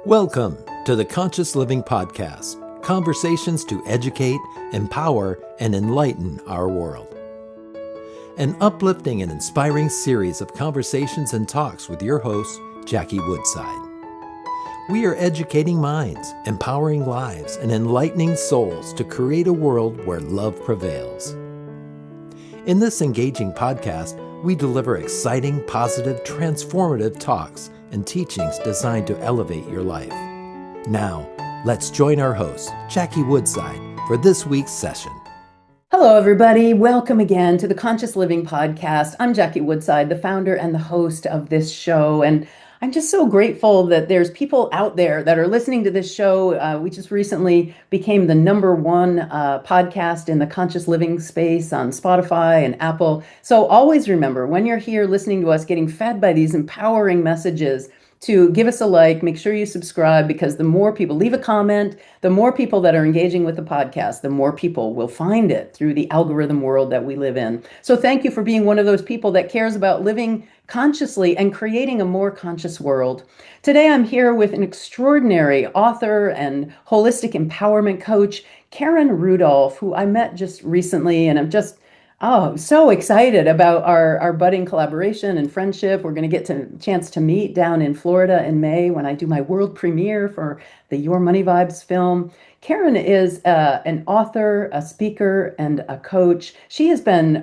Welcome to the Conscious Living Podcast, conversations to educate, empower, and enlighten our world. An uplifting and inspiring series of conversations and talks with your host, Jackie Woodside. We are educating minds, empowering lives, and enlightening souls to create a world where love prevails. In this engaging podcast, we deliver exciting, positive, transformative talks and teachings designed to elevate your life. Now, let's join our host, Jackie Woodside, for this week's session. Hello, everybody. Welcome again to the Conscious Living Podcast. I'm Jackie Woodside, the founder and the host of this show. And I'm just so grateful that there's people out there that are listening to this show. We just recently became the #1 podcast in the conscious living space on Spotify and Apple. So always remember, when you're here listening to us, getting fed by these empowering messages, to give us a like, make sure you subscribe, because the more people leave a comment, the more people that are engaging with the podcast, the more people will find it through the algorithm world that we live in. So thank you for being one of those people that cares about living consciously and creating a more conscious world. Today, I'm here with an extraordinary author and holistic empowerment coach, Karen Rudolf, who I met just recently, and I'm so excited about our budding collaboration and friendship. We're going to get a chance to meet down in Florida in May when I do my world premiere for the Your Money Vibes film. Karen is an author, a speaker, and a coach. She has been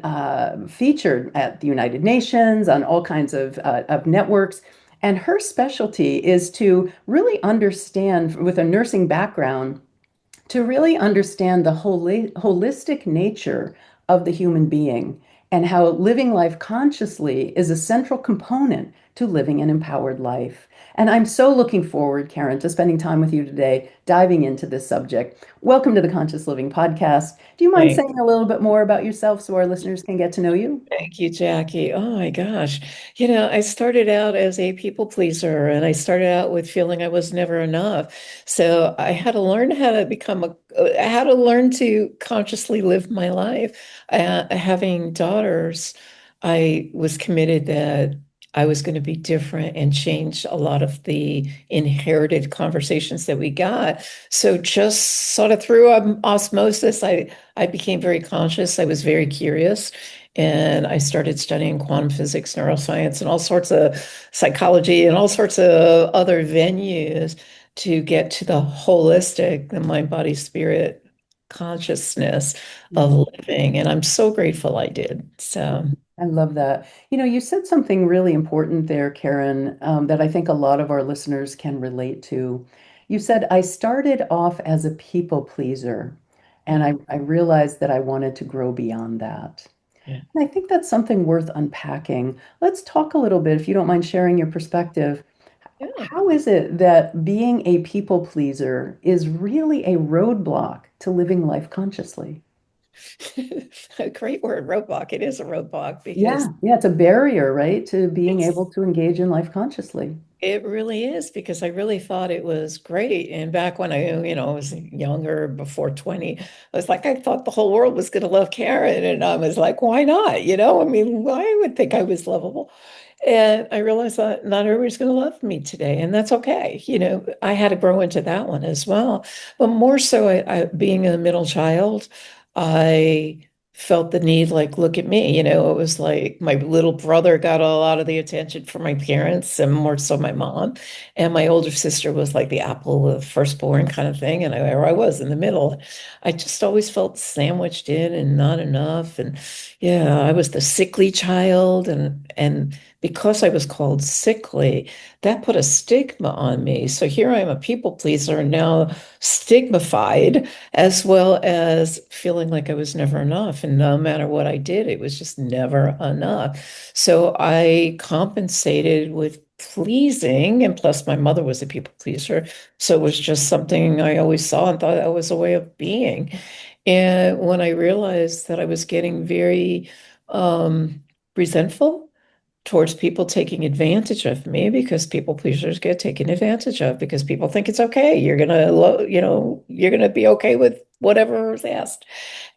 featured at the United Nations on all kinds of networks. And her specialty is to really understand, with a nursing background, to really understand the holistic nature of the human being and how living life consciously is a central component to living an empowered life. And I'm so looking forward, Karen, to spending time with you today, diving into this subject. Welcome to the Conscious Living Podcast. Do you mind Thank, saying a little bit more about yourself so our listeners can get to know you? thank you, Jackie. Oh my gosh. I started out as a people pleaser and I started out with feeling I was never enough. So I had to learn how to I had to learn to consciously live my life. Having daughters, I was committed that I was going to be different and change a lot of the inherited conversations that we got. So just sort of through osmosis, I became very conscious. I was very curious. And I started studying quantum physics, neuroscience, and all sorts of psychology and all sorts of other venues to get to the holistic, the mind, body, spirit consciousness of Mhm. living. And I'm so grateful I did. So, I love that. You said something really important there, Karen, that I think a lot of our listeners can relate to. You said, I started off as a people pleaser, and yeah, I realized that I wanted to grow beyond that. yeah. And I think that's something worth unpacking. Let's talk a little bit, if you don't mind sharing your perspective. Yeah. How is it that being a people pleaser is really a roadblock to living life consciously? A great word, roadblock. It is a roadblock because Yeah, it's a barrier, right, to being it's able to engage in life consciously. it really is because I really thought it was great. And back when I was younger, before 20, I was like, I thought the whole world was going to love Karen. And I was like, why not? I mean, I would think I was lovable. And I realized that not everybody's going to love me today, and that's okay. I had to grow into that one as well. But more so, being a middle child, I felt the need, like, look at me. It was like my little brother got a lot of the attention from my parents, and more so my mom. And my older sister was like the apple of firstborn kind of thing. And there I was in the middle. I just always felt sandwiched in and not enough. And yeah, I was the sickly child, and because I was called sickly, that put a stigma on me. So here I am, a people pleaser, now stigmatized, as well as feeling like I was never enough. And no matter what I did, it was just never enough. So I compensated with pleasing, and plus my mother was a people pleaser. So it was just something I always saw and thought that was a way of being. And when I realized that I was getting very resentful towards people taking advantage of me, because people pleasers get taken advantage of because people think it's okay. You're gonna be okay with whatever was asked.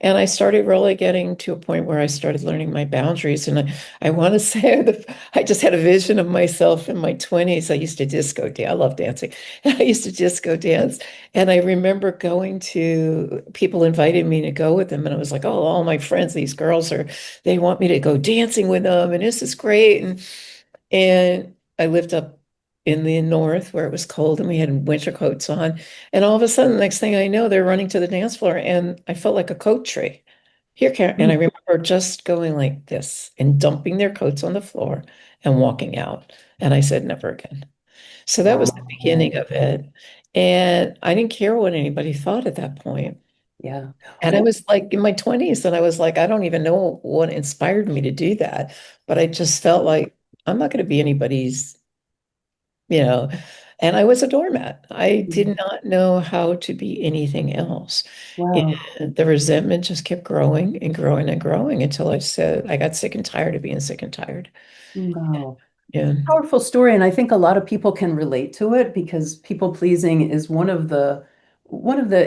And I started really getting to a point where I started learning my boundaries. And I want to say that I just had a vision of myself in my 20s. I used to disco dance. I love dancing. I used to disco dance. And I remember going to people invited me to go with them. And I was like, oh, all my friends, these girls they want me to go dancing with them. And this is great. And I lived up in the north where it was cold and we had winter coats on. And all of a sudden, the next thing I know, they're running to the dance floor and I felt like a coat tree. Here, Karen. And I remember just going like this and dumping their coats on the floor and walking out. And I said, never again. So that was the beginning Wow. of it. And I didn't care what anybody thought at that point. Yeah. And I was like in my 20s, and I was like, I don't even know what inspired me to do that. But I just felt like I'm not going to be anybody's, you know, and I was a doormat. I did not know how to be anything else. Wow. And the resentment just kept growing and growing and growing until I said I got sick and tired of being sick and tired. Wow. Yeah, Powerful story, and I think a lot of people can relate to it because people pleasing is one of the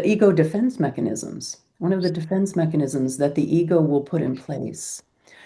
ego defense mechanisms, one of the defense mechanisms that the ego will put in place.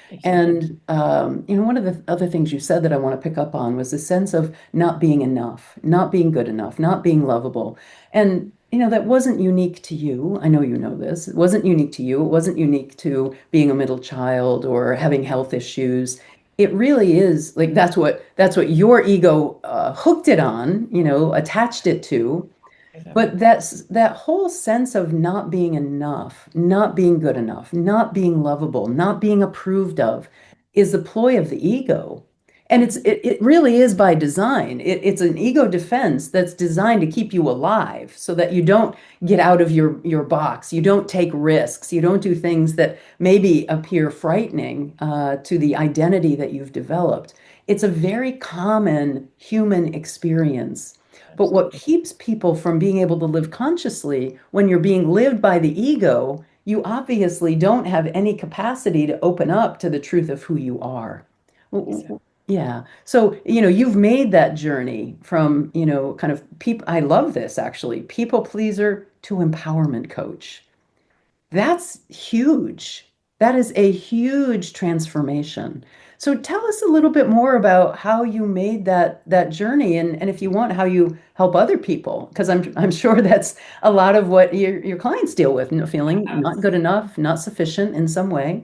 exactly. And one of the other things you said that I want to pick up on was the sense of not being enough, not being good enough, not being lovable. And that wasn't unique to you. I know you know this. It wasn't unique to you. It wasn't unique to being a middle child or having health issues. It really is like that's what your ego hooked it on, attached it to. Exactly. But that whole sense of not being enough, not being good enough, not being lovable, not being approved of is the ploy of the ego. And it really is by design. It's an ego defense that's designed to keep you alive so that you don't get out of your box. You don't take risks. You don't do things that maybe appear frightening to the identity that you've developed. It's a very common human experience. But what Absolutely. keeps people from being able to live consciously when you're being lived by the ego, you obviously don't have any capacity to open up to the truth of who you are. Exactly. Yeah. So, you've made that journey from, kind of people. I love this actually, people pleaser to empowerment coach. That's huge. That is a huge transformation. So tell us a little bit more about how you made that journey and if you want, how you help other people, because I'm sure that's a lot of what your clients deal with, feeling not good enough, not sufficient in some way,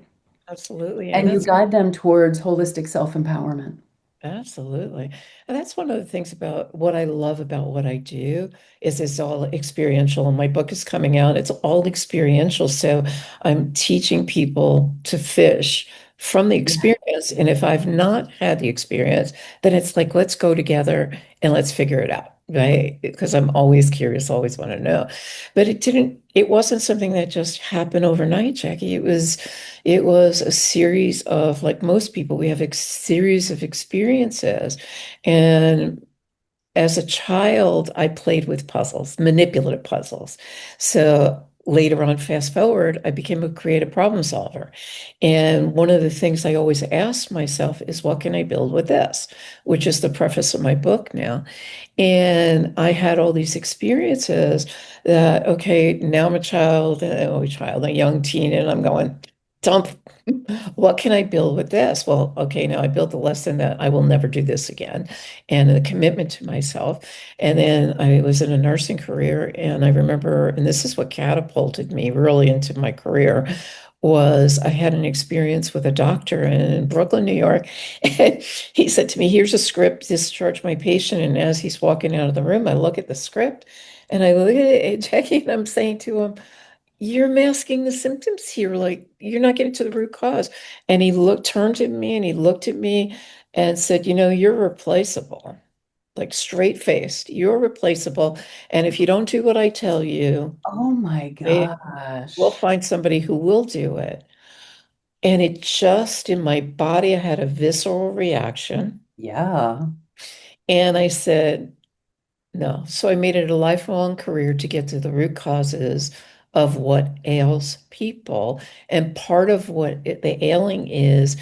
Absolutely. And and you that's guide them towards holistic self-empowerment. absolutely. And that's one of the things about what I love about what I do is it's all experiential. And my book is coming out. It's all experiential. So I'm teaching people to fish from the Yeah. experience. And if I've not had the experience, then it's like, let's go together and let's figure it out. Right. Because I'm always curious, always want to know. But it wasn't something that just happened overnight, Jackie. It was a series of, like most people, we have a series of experiences. And as a child, I played with puzzles, manipulative puzzles. So later on, fast forward, I became a creative problem solver. And one of the things I always ask myself is, what can I build with this? Which is the preface of my book now. And I had all these experiences that, okay, now I'm a young teen, and I'm going, dump, what can I build with this? Well, okay, now I built the lesson that I will never do this again and a commitment to myself. And then I was in a nursing career, and I remember, and this is what catapulted me really into my career, was I had an experience with a doctor in Brooklyn, New York. And he said to me, here's a script, discharge my patient. And as he's walking out of the room, I look at the script and I look at it, Jackie, and I'm saying to him, you're masking the symptoms here. Like, you're not getting to the root cause. And turned to me and he looked at me and said, you're replaceable, like straight faced, you're replaceable. And if you don't do what I tell you, Oh my we'll gosh. find somebody who will do it. And it just in my body, I had a visceral reaction. Yeah. And I said, no. So I made it a lifelong career to get to the root causes of what ails people. And part of the ailing is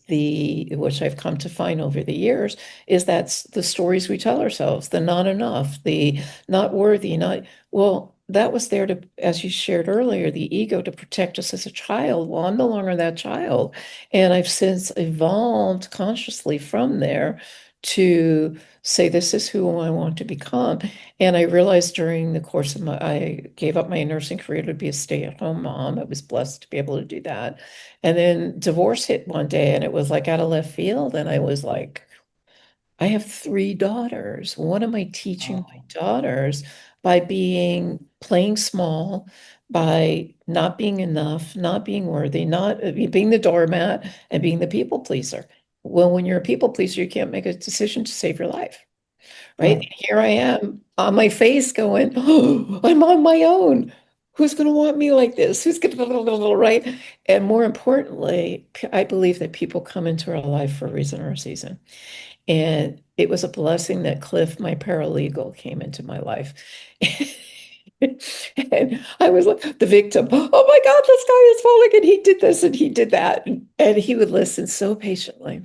which I've come to find over the years, is that's the stories we tell ourselves, the not enough, the not worthy, not, well, that was there to, as you shared earlier, the ego to protect us as a child. Well, I'm no longer that child. And I've since evolved consciously from there to say, this is who I want to become. And I realized during the course of I gave up my nursing career to be a stay-at-home mom. I was blessed to be able to do that. And then divorce hit one day, and it was like out of left field. And I was like, I have three daughters. What am I teaching my Oh, daughters by playing small, by not being enough, not being worthy, not being the doormat and being the people pleaser? Well, when you're a people pleaser, you can't make a decision to save your life, right? right. And here I am on my face going, oh, I'm on my own. Who's going to want me like this? Who's going to, right? And more importantly, I believe that people come into our life for a reason or a season. And it was a blessing that Cliff, my paralegal, came into my life. And I was like the victim. Oh my God, this guy is falling, and he did this and he did that. And he would listen so patiently.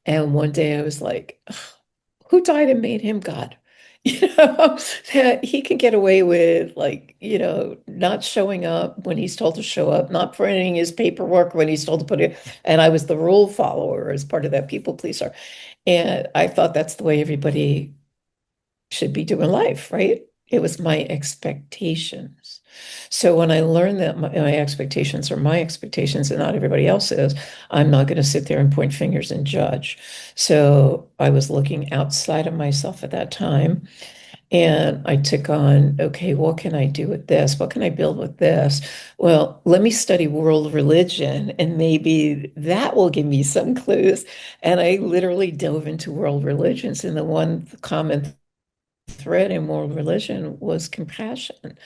And one day I was like, "Ugh, who died and made him God?" You know, that he can get away with, like, not showing up when he's told to show up, not printing his paperwork when he's told to put it. And I was the rule follower as part of that people pleaser. And I thought that's the way everybody should be doing life, right? It was my expectations. So when I learned that my expectations are my expectations and not everybody else's, I'm not going to sit there and point fingers and judge. So I was looking outside of myself at that time. And I took on, okay, what can I do with this? What can I build with this? Well, let me study world religion, and maybe that will give me some clues. And I literally dove into world religions, and the one common thread in world religion was compassion.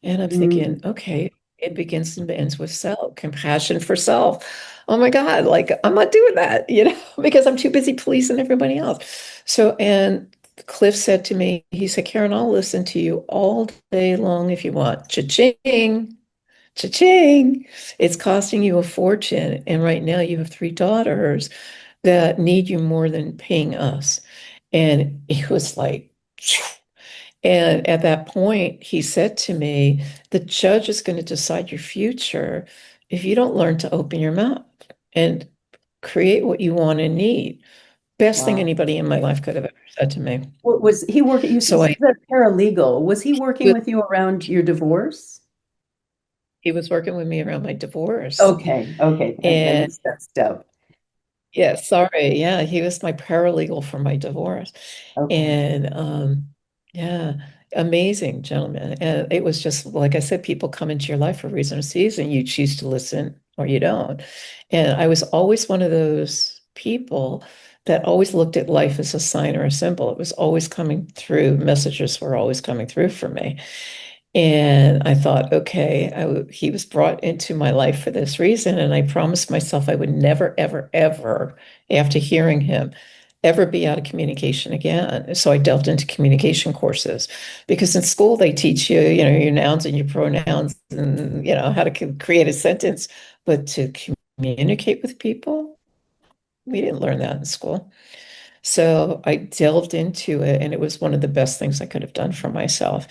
And I'm thinking, Mm, okay, it begins and ends with self, compassion for self. Oh my God, like I'm not doing that, because I'm too busy policing everybody else. So, and Cliff said to me, he said, Karen, I'll listen to you all day long if you want. Cha-ching, cha-ching. It's costing you a fortune. And right now you have three daughters that need you more than paying us. And it was like, phew. And at that point, he said to me, the judge is going to decide your future if you don't learn to open your mouth and create what you want and need. Best thing wow. anybody in my life could have ever said to me. Was he working? You So said a paralegal. Was he working with you around your divorce? he was working with me around my divorce. Okay, okay. I And missed that step. yeah, sorry. Yeah, he was my paralegal for my divorce. Okay. And yeah, amazing gentleman. And it was just, like I said, people come into your life for a reason or season. You choose to listen or you don't. And I was always one of those people that always looked at life as a sign or a symbol. It was always coming through, messages were always coming through for me. And I thought, okay, he was brought into my life for this reason. And I promised myself I would never, ever, ever, after hearing him, ever be out of communication again. So I delved into communication courses because in school they teach you, your nouns and your pronouns and, how to create a sentence. But to communicate with people, we didn't learn that in school. So I delved into it, and it was one of the best things I could have done for myself.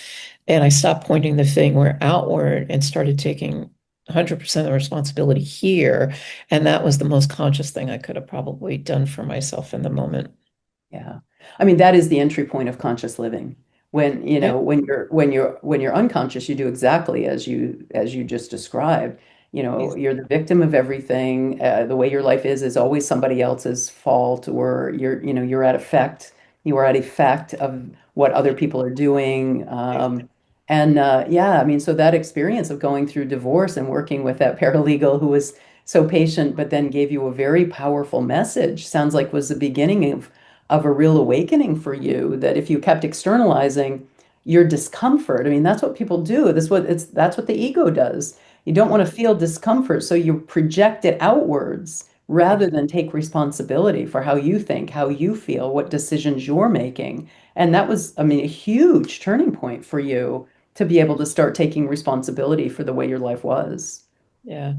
And I stopped pointing the finger outward and started taking 100% of the responsibility here. And that was the most conscious thing I could have probably done for myself in the moment. Yeah. I mean, that is the entry point of conscious living. When, Yeah. when you're unconscious, you do exactly as you just described. You're the victim of everything. The way your life is always somebody else's fault, or you're at effect of what other people are doing. And yeah, I mean, so that experience of going through divorce and working with that paralegal who was so patient, but then gave you a very powerful message, sounds like was the beginning of a real awakening for you, that if you kept externalizing your discomfort, I mean, that's what people do. That's what the ego does. You don't want to feel discomfort, so you project it outwards rather than take responsibility for how you think, how you feel, what decisions you're making. And that was, I mean, a huge turning point for you to be able to start taking responsibility for the way your life was. Yeah.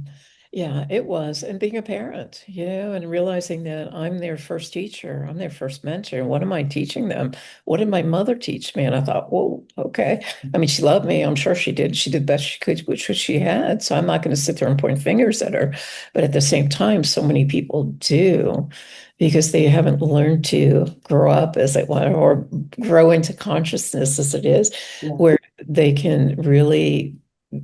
Yeah, it was. And being a parent, and realizing that I'm their first teacher, I'm their first mentor. What am I teaching them? What did my mother teach me? And I thought, whoa, okay. I mean, she loved me. I'm sure she did. She did the best she could, which was she had. So I'm not going to sit there and point fingers at her. But at the same time, so many people do because they haven't learned to grow up as they want or grow into consciousness as it is, Yeah. where they can really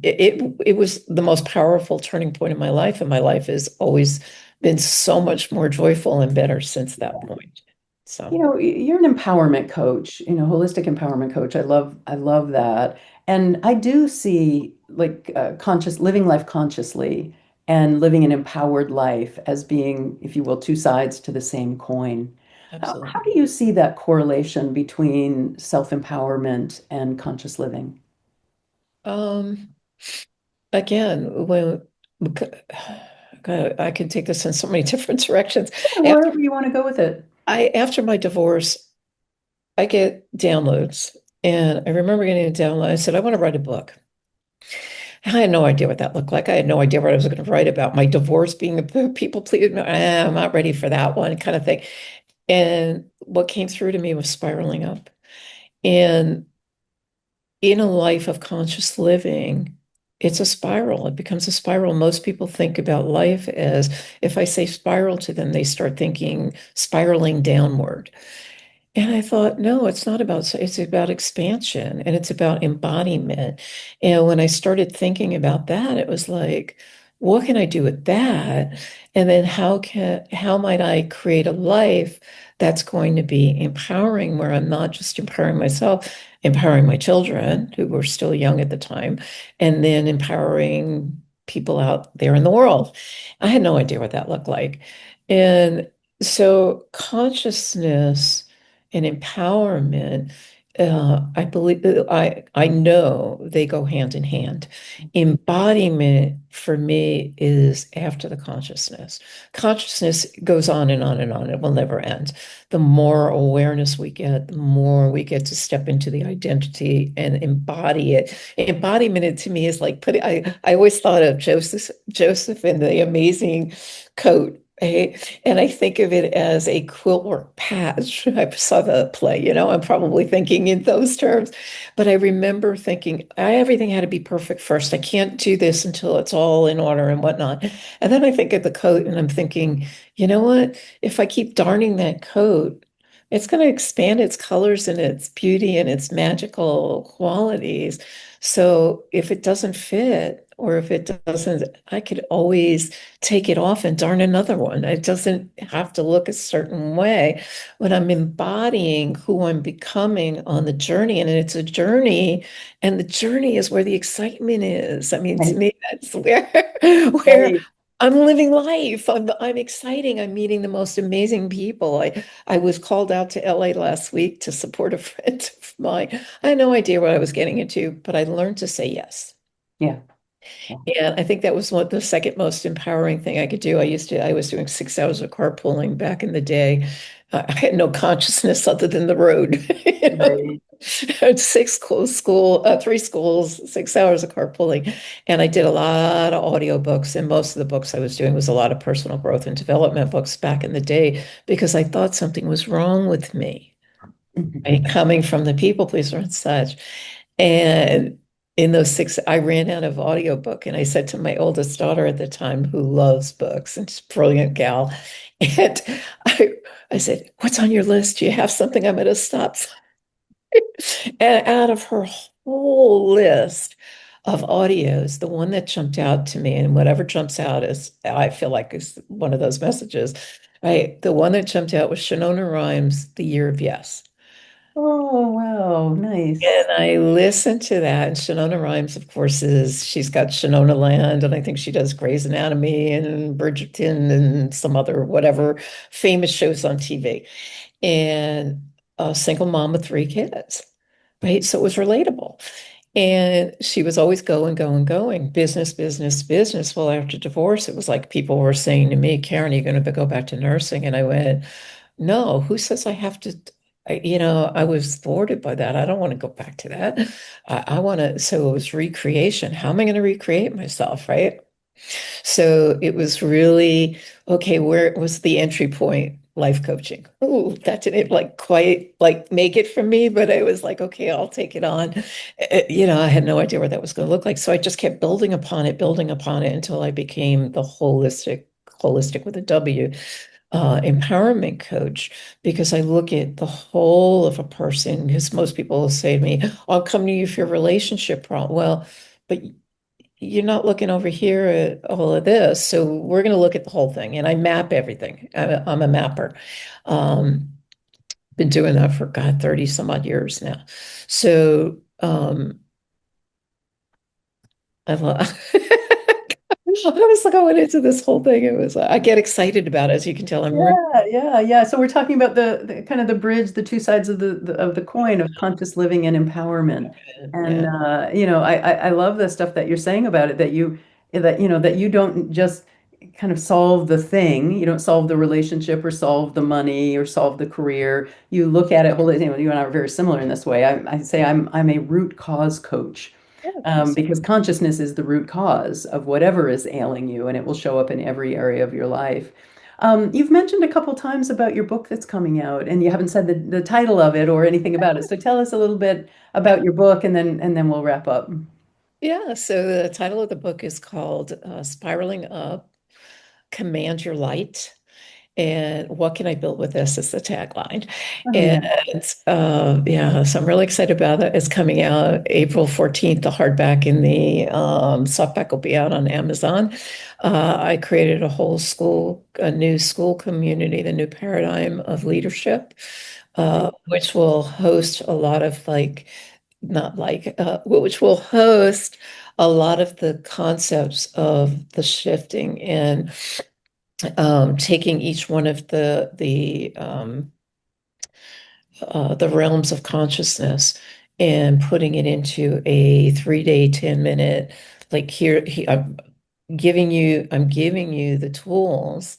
it was the most powerful turning point in my life, and my life has always been so much more joyful and better since that point. So You're an empowerment coach, holistic empowerment coach. I love that. And I do see like conscious living life consciously and living an empowered life as being, if you will, two sides to the same coin. How do absolutely. you see that correlation between self-empowerment and conscious living? Um, again, God, I can take this in so many different directions. Yeah, After wherever you want to go with it. after my divorce, I get downloads, and I remember getting a download. I said, I want to write a book. I had no idea what that looked like. I had no idea what I was going to write about. My divorce being a people pleaded, I'm not ready for that one kind of thing. And what came through to me was spiraling up. And in a life of conscious living, it's a spiral. It becomes a spiral. Most people think about life as if I say spiral to them, they start thinking spiraling downward. And I thought, no, it's about expansion and it's about embodiment. And when I started thinking about that, it was like, what can I do with that? And then how might I create a life that's going to be empowering, where I'm not just empowering myself, empowering my children who were still young at the time, and then empowering people out there in the world. I had no idea what that looked like. And so consciousness and empowerment, I know they go hand in hand. Embodiment for me is after the consciousness. Consciousness goes on and on and on. It will never end. The more awareness we get, the more we get to step into the identity and embody it. Embodiment to me is like I always thought of Joseph in the amazing coat. And I think of it as a quilt work patch. I saw the play, I'm probably thinking in those terms. But I remember thinking, everything had to be perfect first. I can't do this until it's all in order and whatnot. And then I think of the coat and I'm thinking, you know what? If I keep darning that coat, it's going to expand its colors and its beauty and its magical qualities. So if it doesn't fit, or if it doesn't, I could always take it off and darn another one. It doesn't have to look a certain way. When I'm embodying who I'm becoming on the journey, and it's a journey, and the journey is where the excitement is. I mean, to Right. me, that's where Right. I'm living life. I'm exciting. I'm meeting the most amazing people. I was called out to LA last week to support a friend of mine. I had no idea what I was getting into, but I learned to say yes. Yeah. And I think that was the second most empowering thing I could do. I was doing 6 hours of carpooling back in the day. I had no consciousness other than the road. Right. Three schools, 6 hours of carpooling. And I did a lot of audiobooks. And most of the books I was doing was a lot of personal growth and development books back in the day because I thought something was wrong with me, right? Coming from the people pleaser and such. And in those six, I ran out of audiobook. And I said to my oldest daughter at the time, who loves books and she's a brilliant gal, and I, I said, what's on your list? Do you have something I'm going to stop? And out of her whole list of audios, the one that jumped out to me, and whatever jumps out is, I feel like is one of those messages, right? The one that jumped out was Shonona Rhimes' The Year of Yes. Oh, wow. Nice. And I listened to that. And Shonona Rhimes, of course, she's got Shonona Land, and I think she does Grey's Anatomy and Bridgerton and some other whatever famous shows on TV. And a single mom with three kids, right? So it was relatable. And she was always going, going, going, business, business, business. Well, after divorce, it was like people were saying to me, Karen, are you going to go back to nursing? And I went, no, who says I have to? I was thwarted by that. I don't want to go back to that. I want to, so it was recreation. How am I going to recreate myself, right? So it was really, okay, where was the entry point? Life coaching. Ooh, that didn't like quite like make it for me, but I was like, okay, I'll take it on. I had no idea what that was going to look like. So I just kept building upon it until I became the holistic with a W, empowerment coach, because I look at the whole of a person, because most people will say to me, I'll come to you for your relationship problem. Well, but you're not looking over here at all of this. So we're going to look at the whole thing. And I map everything. I'm a mapper. Um, been doing that for God, 30 some odd years now. So I love I was going into this whole thing. It was I get excited about it, as you can tell. I'm really Yeah. So we're talking about the kind of the bridge, the two sides of the coin of conscious living and empowerment. And yeah. I love the stuff that you're saying about it, that you don't just kind of solve the thing, you don't solve the relationship or solve the money or solve the career. You look at it, well, you and I are very similar in this way. I say I'm a root cause coach. Yeah, thanks. Because consciousness is the root cause of whatever is ailing you, and it will show up in every area of your life. You've mentioned a couple times about your book that's coming out, and you haven't said the title of it or anything about it. So tell us a little bit about your book, and then we'll wrap up. Yeah, so the title of the book is called Spiraling Up, Command Your Light. And what can I build with this is the tagline. Oh And yeah. yeah, so I'm really excited about it. It's coming out April 14th, the hardback, and the softback will be out on Amazon. I created a new school community, the new paradigm of leadership, which will host a lot of which will host a lot of the concepts of the shifting and taking each one of the realms of consciousness and putting it into a 3-day, 10-minute, like I'm giving you the tools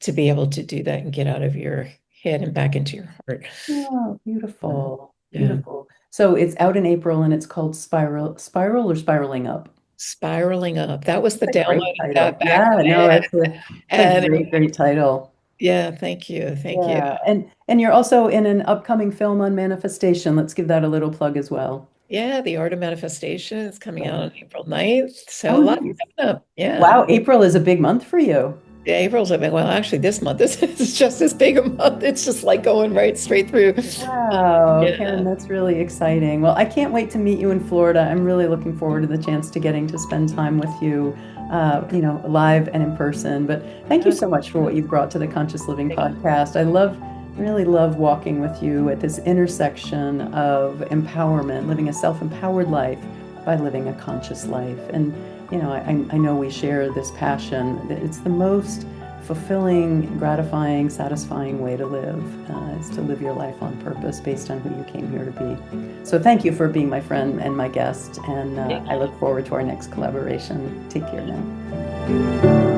to be able to do that and get out of your head and back into your heart. Oh, Uh, beautiful, yeah. beautiful. So it's out in April, and it's called Spiral or Spiraling Up. Spiraling Up. That was the That's a great download of title. that back Yeah, no, then. it's a And great, great title. yeah, thank you. Thank you. Yeah, and you're also in an upcoming film on manifestation. Let's give that a little plug as well. Yeah, The Art of Manifestation is coming out Yeah. on April 9th. So Oh, a lot nice. coming up. Yeah. Wow, April is a big month for you. Yeah, April's a bit, well, actually this month is just as big a month. It's just like going right straight through. Wow, Karen, Yeah. that's really exciting. Well, I can't wait to meet you in Florida. I'm really looking forward to the chance to getting to spend time with you, live and in person. But thank you Yeah. so much for what you've brought to the Conscious Living Thank podcast. Really love walking with you at this intersection of empowerment, living a self-empowered life by living a conscious life. And, I know we share this passion that it's the most fulfilling, gratifying, satisfying way to live is to live your life on purpose based on who you came here to be. So thank you for being my friend and my guest, and you. I look forward to our next collaboration. Take care now.